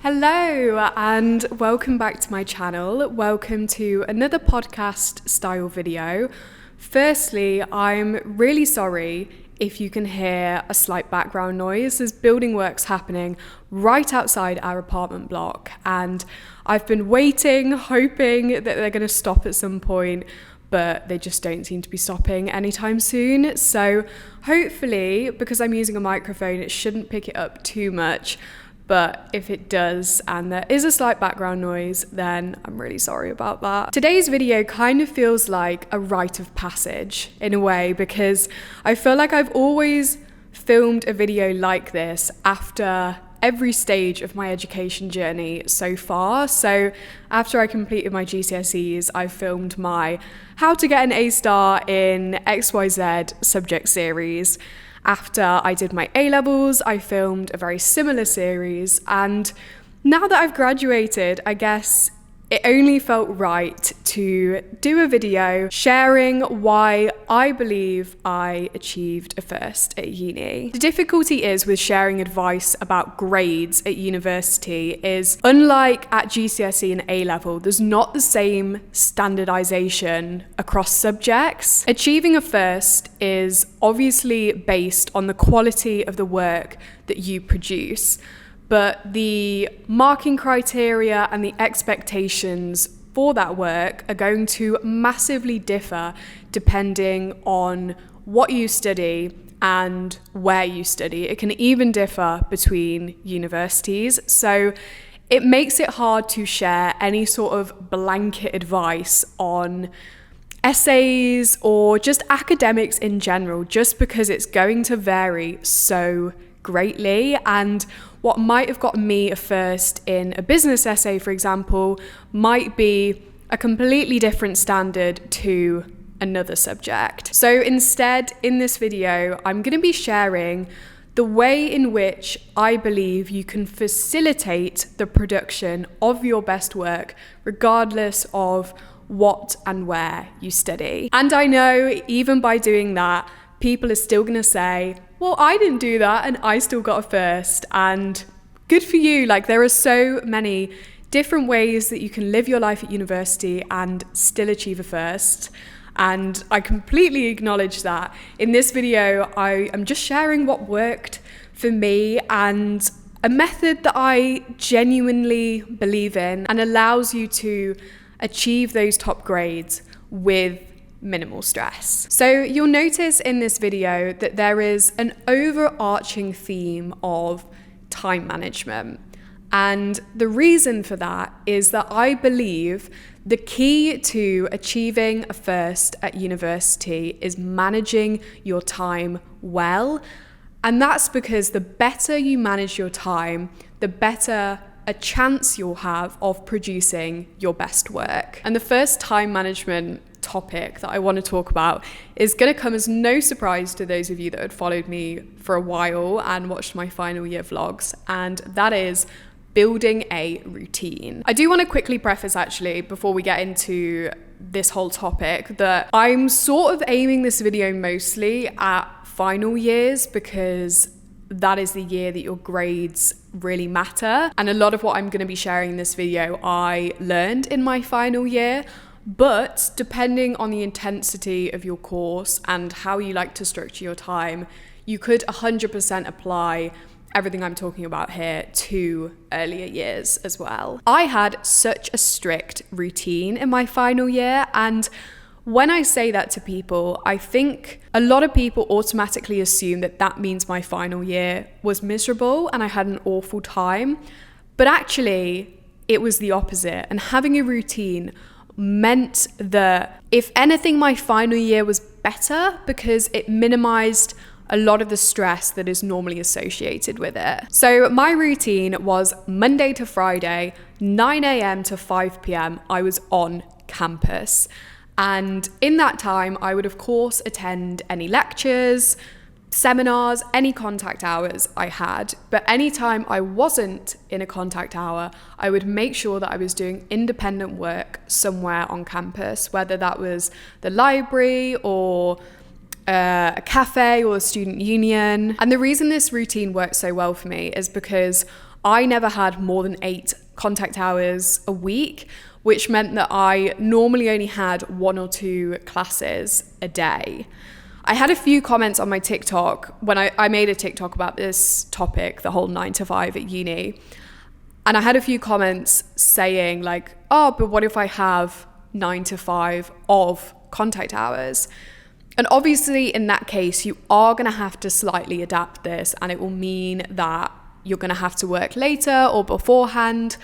Hello and welcome back to my channel. Welcome to another podcast style video. Firstly, I'm really sorry if you can hear a slight background noise. There's building works happening right outside our apartment block and I've been waiting, hoping that they're going to stop at some point, but they just don't seem to be stopping anytime soon. So hopefully, because I'm using a microphone, it shouldn't pick it up too much. But if it does and there is a slight background noise, then I'm really sorry about that. Today's video kind of feels like a rite of passage in a way, because I feel like I've always filmed a video like this after every stage of my education journey so far. So after I completed my GCSEs, I filmed my how to get an A star in XYZ subject series. After I did my A-levels, I filmed a very similar series, and now that I've graduated, I guess it only felt right to do a video sharing why I believe I achieved a first at uni. The difficulty is with sharing advice about grades at university is, unlike at GCSE and A-level, there's not the same standardization across subjects. Achieving a first is obviously based on the quality of the work that you produce, but the marking criteria and the expectations for that work are going to massively differ depending on what you study and where you study. It can even differ between universities. So it makes it hard to share any sort of blanket advice on essays or just academics in general, just because it's going to vary so greatly. And what might have gotten me a first in a business essay, for example, might be a completely different standard to another subject. So instead, in this video, I'm going to be sharing the way in which I believe you can facilitate the production of your best work, regardless of what and where you study. And I know even by doing that, people are still going to say, well, I didn't do that and I still got a first, and good for you. Like, there are so many different ways that you can live your life at university and still achieve a first. And I completely acknowledge that. In this video, I am just sharing what worked for me and a method that I genuinely believe in and allows you to achieve those top grades with minimal stress. So you'll notice in this video that there is an overarching theme of time management. And the reason for that is that I believe the key to achieving a first at university is managing your time well. And that's because the better you manage your time, the better a chance you'll have of producing your best work. And the first time management topic that I want to talk about is going to come as no surprise to those of you that had followed me for a while and watched my final year vlogs, and that is building a routine. I do want to quickly preface, actually, before we get into this whole topic, that I'm sort of aiming this video mostly at final years, because that is the year that your grades really matter. And a lot of what I'm going to be sharing in this video I learned in my final year. But depending on the intensity of your course and how you like to structure your time, you could 100% apply everything I'm talking about here to earlier years as well. I had such a strict routine in my final year, and when I say that to people, I think a lot of people automatically assume that that means my final year was miserable and I had an awful time. But actually, it was the opposite. And having a routine meant that, if anything, my final year was better because it minimized a lot of the stress that is normally associated with it. So my routine was Monday to Friday, 9 a.m. to 5 p.m. I was on campus. And in that time, I would of course attend any lectures, seminars, any contact hours I had. But anytime I wasn't in a contact hour, I would make sure that I was doing independent work somewhere on campus, whether that was the library or a cafe or a student union. And the reason this routine worked so well for me is because I never had more than 8 contact hours a week, which meant that I normally only had 1 or 2 classes a day. I had a few comments on my TikTok when I made a TikTok about this topic, the whole 9 to 5 at uni. And I had a few comments saying like, oh, but what if I have 9 to 5 of contact hours? And obviously in that case, you are going to have to slightly adapt this, and it will mean that you're going to have to work later or beforehand.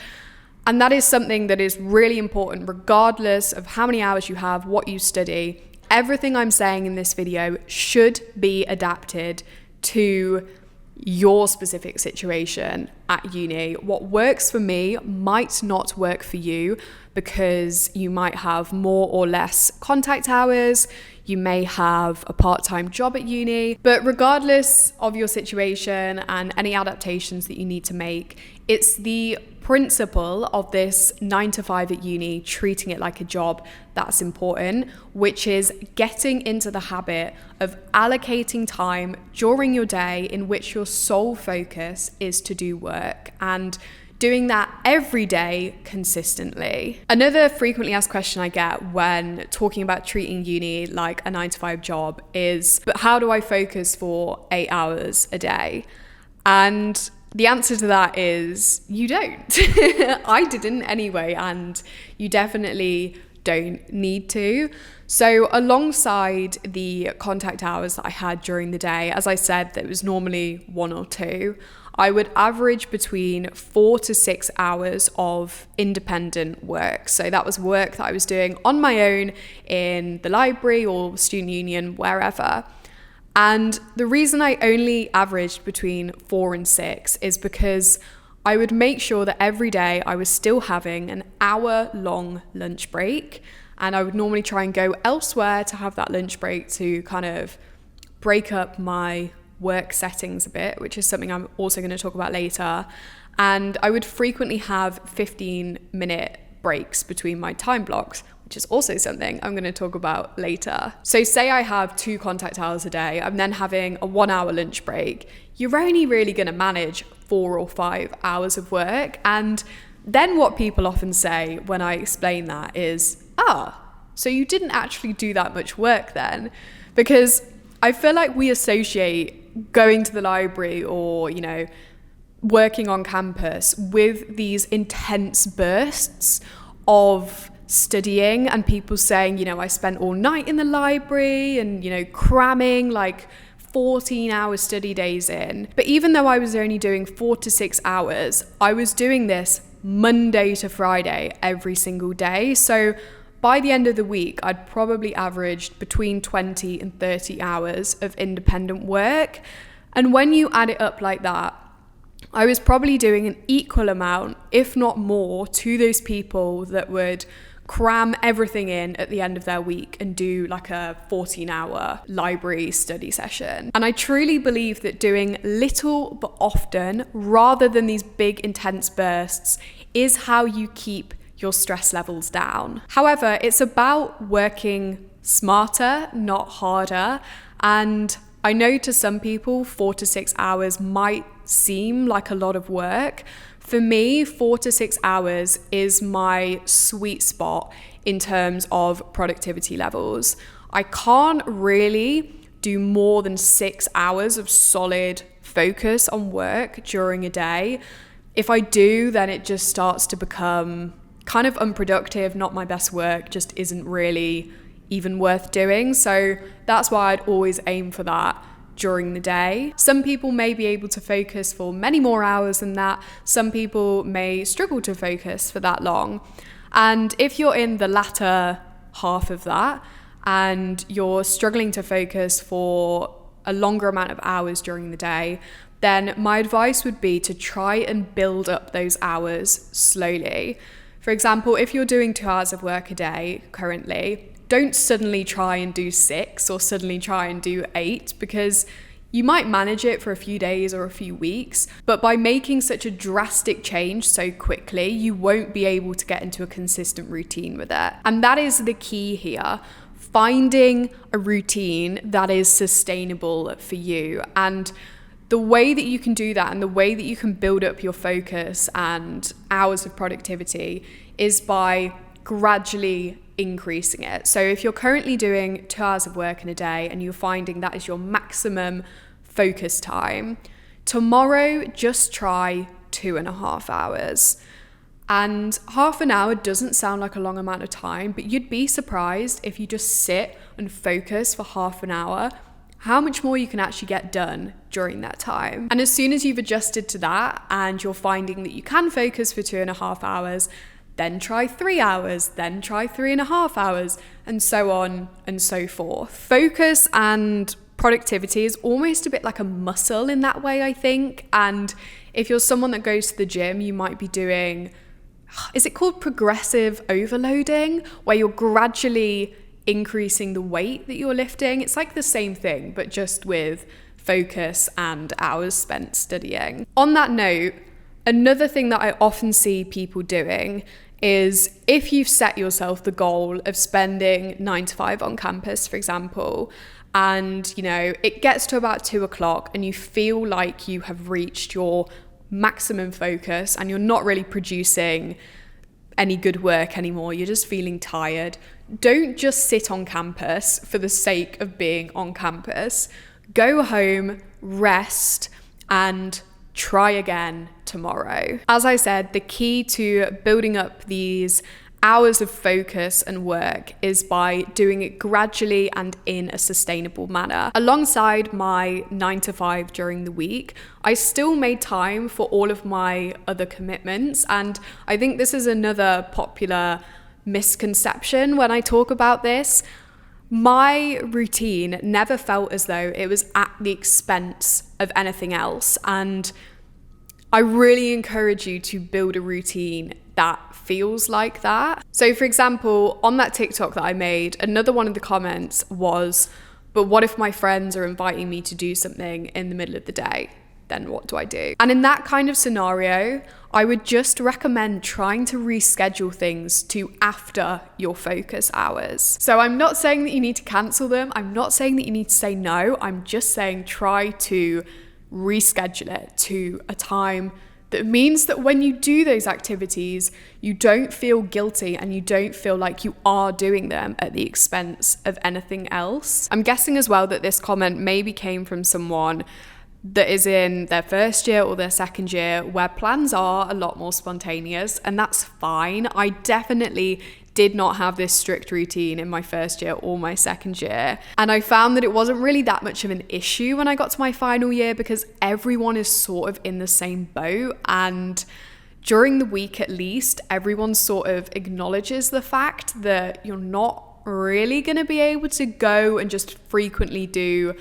And that is something that is really important, regardless of how many hours you have, what you study. Everything I'm saying in this video should be adapted to your specific situation at uni. What works for me might not work for you, because you might have more or less contact hours, you may have a part-time job at uni, but regardless of your situation and any adaptations that you need to make, it's the principle of this 9 to 5 at uni, treating it like a job, that's important, which is getting into the habit of allocating time during your day in which your sole focus is to do work, and doing that every day consistently. Another frequently asked question I get when talking about treating uni like a 9 to 5 job is, but how do I focus for 8 hours a day? And the answer to that is you don't. I didn't anyway, and you definitely don't need to. So alongside the contact hours that I had during the day, as I said, that was normally 1 or 2, I would average between 4 to 6 hours of independent work. So that was work that I was doing on my own in the library or student union, wherever. And the reason I only averaged between 4 and 6 is because I would make sure that every day I was still having an hour-long lunch break, and I would normally try and go elsewhere to have that lunch break to kind of break up my work settings a bit, which is something I'm also going to talk about later. And I would frequently have 15-minute breaks between my time blocks, which is also something I'm going to talk about later. So say I have 2 contact hours a day, I'm then having a 1-hour lunch break. You're only really going to manage 4 or 5 hours of work. And then what people often say when I explain that is, so you didn't actually do that much work then? Because I feel like we associate going to the library or, working on campus with these intense bursts of studying, and people saying, I spent all night in the library and, cramming like 14-hour study days in. But even though I was only doing 4 to 6 hours, I was doing this Monday to Friday every single day. So by the end of the week, I'd probably averaged between 20 and 30 hours of independent work. And when you add it up like that, I was probably doing an equal amount, if not more, to those people that would cram everything in at the end of their week and do like a 14-hour library study session. And I truly believe that doing little but often, rather than these big intense bursts, is how you keep your stress levels down. However, it's about working smarter, not harder. And I know to some people, 4 to 6 hours might seem like a lot of work. For me, 4 to 6 hours is my sweet spot in terms of productivity levels. I can't really do more than 6 hours of solid focus on work during a day. If I do, then it just starts to become kind of unproductive, not my best work, just isn't really even worth doing. So that's why I'd always aim for that during the day. Some people may be able to focus for many more hours than that. Some people may struggle to focus for that long. And if you're in the latter half of that and you're struggling to focus for a longer amount of hours during the day, then my advice would be to try and build up those hours slowly. For example, if you're doing 2 hours of work a day currently, don't suddenly try and do 6 or suddenly try and do 8, because you might manage it for a few days or a few weeks, but by making such a drastic change so quickly, you won't be able to get into a consistent routine with it. And that is the key here, finding a routine that is sustainable for you. And the way that you can do that and the way that you can build up your focus and hours of productivity is by gradually increasing it. So if you're currently doing 2 hours of work in a day and you're finding that is your maximum focus time, tomorrow just try 2.5 hours. And half an hour doesn't sound like a long amount of time, but you'd be surprised if you just sit and focus for half an hour, how much more you can actually get done during that time. And as soon as you've adjusted to that and you're finding that you can focus for 2.5 hours, then try 3 hours, then try 3.5 hours, and so on and so forth. Focus and productivity is almost a bit like a muscle in that way, I think. And if you're someone that goes to the gym, you might be doing, is it called progressive overloading, where you're gradually increasing the weight that you're lifting? It's like the same thing, but just with focus and hours spent studying. On that note, another thing that I often see people doing is, if you've set yourself the goal of spending 9 to 5 on campus, for example, and it gets to about 2 o'clock and you feel like you have reached your maximum focus and you're not really producing any good work anymore, you're just feeling tired, don't just sit on campus for the sake of being on campus. Go home, rest, and try again tomorrow. As I said, the key to building up these hours of focus and work is by doing it gradually and in a sustainable manner. Alongside my 9 to 5 during the week, I still made time for all of my other commitments. And I think this is another popular misconception when I talk about this. My routine never felt as though it was at the expense of anything else. And I really encourage you to build a routine that feels like that. So for example, on that TikTok that I made, another one of the comments was, but what if my friends are inviting me to do something in the middle of the day? Then what do I do? And in that kind of scenario, I would just recommend trying to reschedule things to after your focus hours. So I'm not saying that you need to cancel them. I'm not saying that you need to say no. I'm just saying try to reschedule it to a time that means that when you do those activities, you don't feel guilty and you don't feel like you are doing them at the expense of anything else. I'm guessing as well that this comment maybe came from someone that is in their first year or their second year, where plans are a lot more spontaneous, and that's fine. I definitely did not have this strict routine in my first year or my second year. And I found that it wasn't really that much of an issue when I got to my final year, because everyone is sort of in the same boat. And during the week at least, everyone sort of acknowledges the fact that you're not really going to be able to go and just frequently do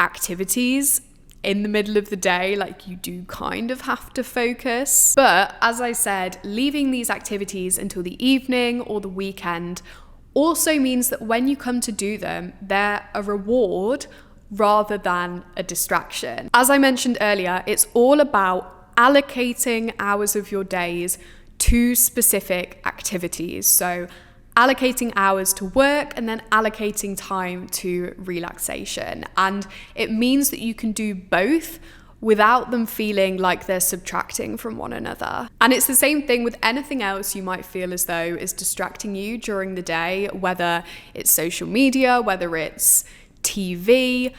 activities in the middle of the day. Like, you do kind of have to focus. But as I said, leaving these activities until the evening or the weekend also means that when you come to do them, they're a reward rather than a distraction. As I mentioned earlier, it's all about allocating hours of your days to specific activities. So allocating hours to work and then allocating time to relaxation. And it means that you can do both without them feeling like they're subtracting from one another. And it's the same thing with anything else you might feel as though is distracting you during the day, whether it's social media, whether it's TV.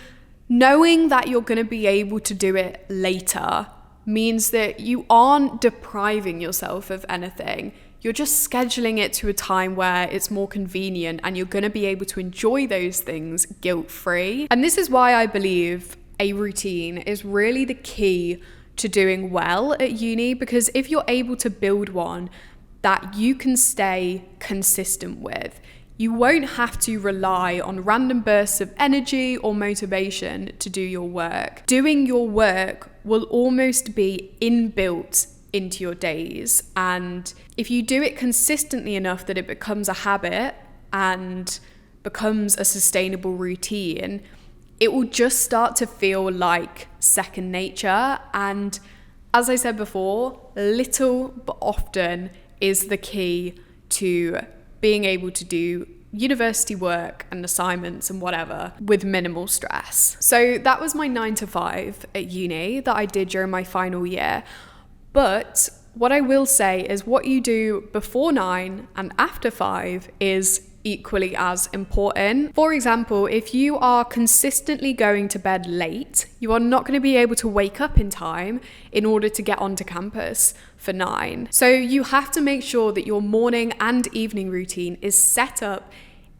Knowing that you're going to be able to do it later means that you aren't depriving yourself of anything. You're just scheduling it to a time where it's more convenient and you're going to be able to enjoy those things guilt-free. And this is why I believe a routine is really the key to doing well at uni, because if you're able to build one that you can stay consistent with, you won't have to rely on random bursts of energy or motivation to do your work. Doing your work will almost be inbuilt into your days. And if you do it consistently enough that it becomes a habit and becomes a sustainable routine, it will just start to feel like second nature. And as I said before, little but often is the key to being able to do university work and assignments and whatever with minimal stress. So that was my 9 to 5 at uni that I did during my final year. But what I will say is what you do before 9 and after 5 is equally as important. For example, if you are consistently going to bed late, you are not going to be able to wake up in time in order to get onto campus for 9. So you have to make sure that your morning and evening routine is set up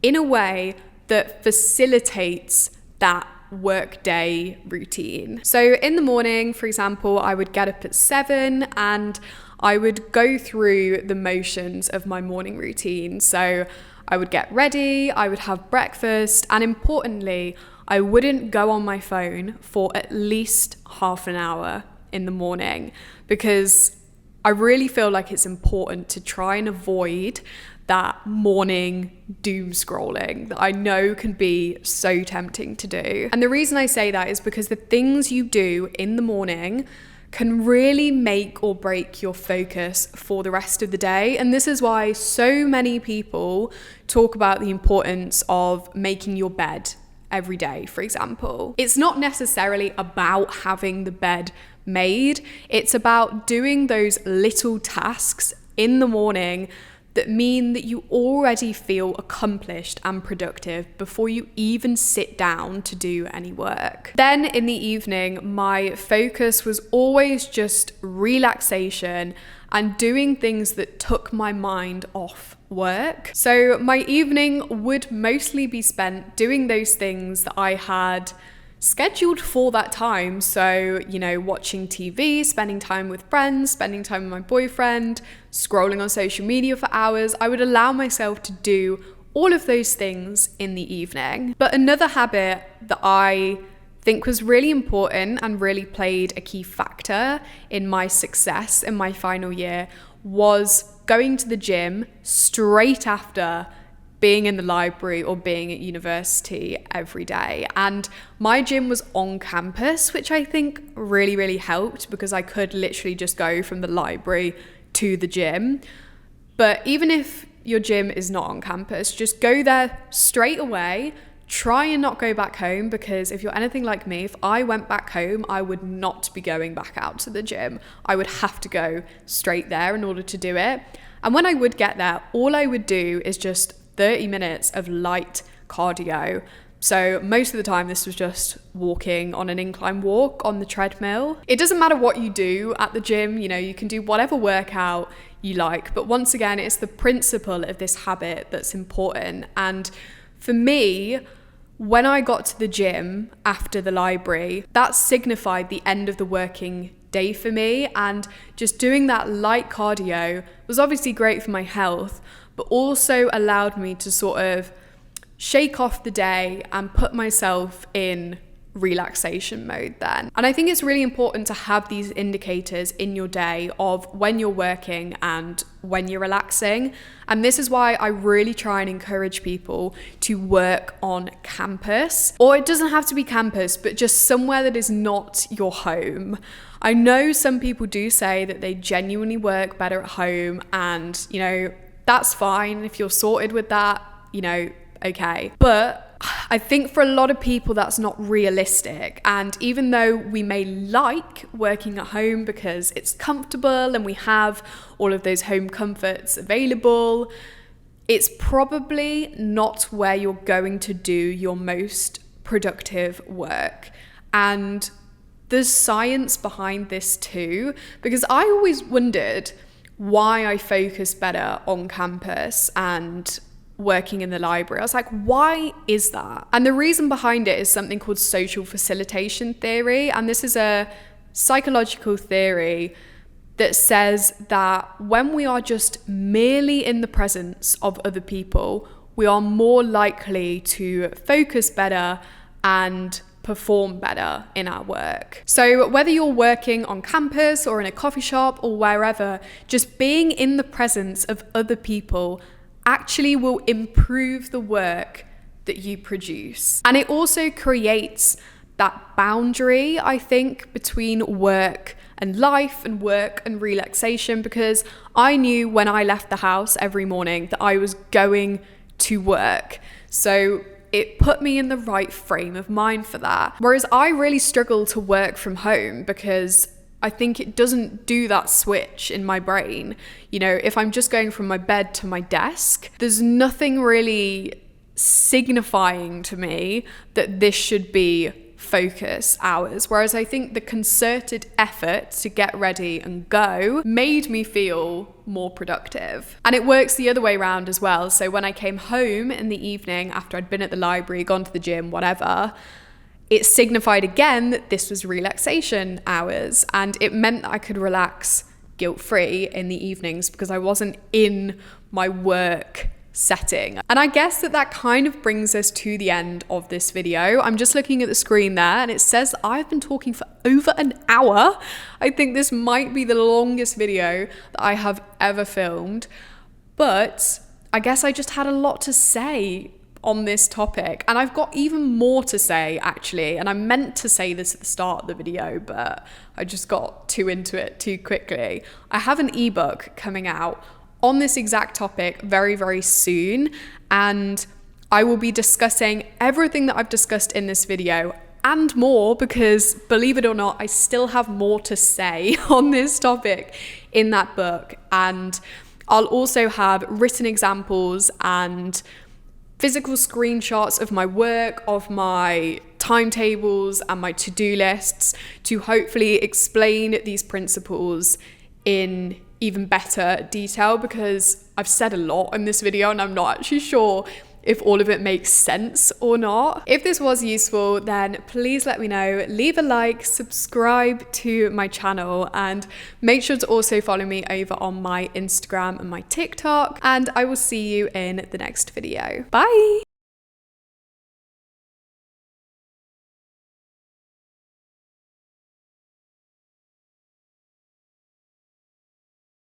in a way that facilitates that workday routine. So in the morning, for example, I would get up at 7 and I would go through the motions of my morning routine. So I would get ready, I would have breakfast, and importantly, I wouldn't go on my phone for at least half an hour in the morning, because I really feel like it's important to try and avoid that morning doom scrolling that I know can be so tempting to do. And the reason I say that is because the things you do in the morning can really make or break your focus for the rest of the day. And this is why so many people talk about the importance of making your bed every day, for example. It's not necessarily about having the bed made. It's about doing those little tasks in the morning that mean that you already feel accomplished and productive before you even sit down to do any work. Then in the evening, my focus was always just relaxation and doing things that took my mind off work. So my evening would mostly be spent doing those things that I had scheduled for that time. So, watching TV, spending time with friends, spending time with my boyfriend, scrolling on social media for hours. I would allow myself to do all of those things in the evening. But another habit that I think was really important and really played a key factor in my success in my final year was going to the gym straight after being in the library or being at university every day. And my gym was on campus, which I think really, really helped because I could literally just go from the library to the gym. But even if your gym is not on campus, just go there straight away. Try and not go back home, because if you're anything like me, if I went back home, I would not be going back out to the gym. I would have to go straight there in order to do it. And when I would get there, all I would do is just 30 minutes of light cardio. So most of the time this was just walking on an incline walk on the treadmill. It doesn't matter what you do at the gym, you can do whatever workout you like. But once again, it's the principle of this habit that's important. And for me, when I got to the gym after the library, that signified the end of the working day for me. And just doing that light cardio was obviously great for my health, but also allowed me to sort of shake off the day and put myself in relaxation mode then. And I think it's really important to have these indicators in your day of when you're working and when you're relaxing. And this is why I really try and encourage people to work on campus, or it doesn't have to be campus, but just somewhere that is not your home. I know some people do say that they genuinely work better at home, and that's fine. If you're sorted with that, okay. But I think for a lot of people, that's not realistic. And even though we may like working at home because it's comfortable and we have all of those home comforts available, it's probably not where you're going to do your most productive work. And there's science behind this too, because I always wondered why I focus better on campus and working in the library. I was like, why is that? And the reason behind it is something called social facilitation theory. And this is a psychological theory that says that when we are just merely in the presence of other people, we are more likely to focus better and perform better in our work. So whether you're working on campus or in a coffee shop or wherever, just being in the presence of other people actually will improve the work that you produce. And it also creates that boundary, I think, between work and life and work and relaxation, because I knew when I left the house every morning that I was going to work. So it put me in the right frame of mind for that. Whereas I really struggle to work from home because I think it doesn't do that switch in my brain. You know, if I'm just going from my bed to my desk, there's nothing really signifying to me that this should be focus hours. Whereas I think the concerted effort to get ready and go made me feel more productive. And it works the other way around as well. So when I came home in the evening after I'd been at the library, gone to the gym, whatever, it signified again that this was relaxation hours, and it meant that I could relax guilt-free in the evenings because I wasn't in my work setting. And I guess that kind of brings us to the end of this video. I'm just looking at the screen there and it says I've been talking for over an hour. I think this might be the longest video that I have ever filmed, but I guess I just had a lot to say on this topic, and I've got even more to say actually, and I meant to say this at the start of the video, but I just got too into it too quickly. I have an ebook coming out on this exact topic very, very soon, and I will be discussing everything that I've discussed in this video and more, because believe it or not, I still have more to say on this topic in that book. And I'll also have written examples and physical screenshots of my work, of my timetables and my to-do lists to hopefully explain these principles in even better detail, because I've said a lot in this video and I'm not actually sure if all of it makes sense or not. If this was useful, then please let me know. Leave a like, subscribe to my channel, and make sure to also follow me over on my Instagram and my TikTok, and I will see you in the next video. Bye!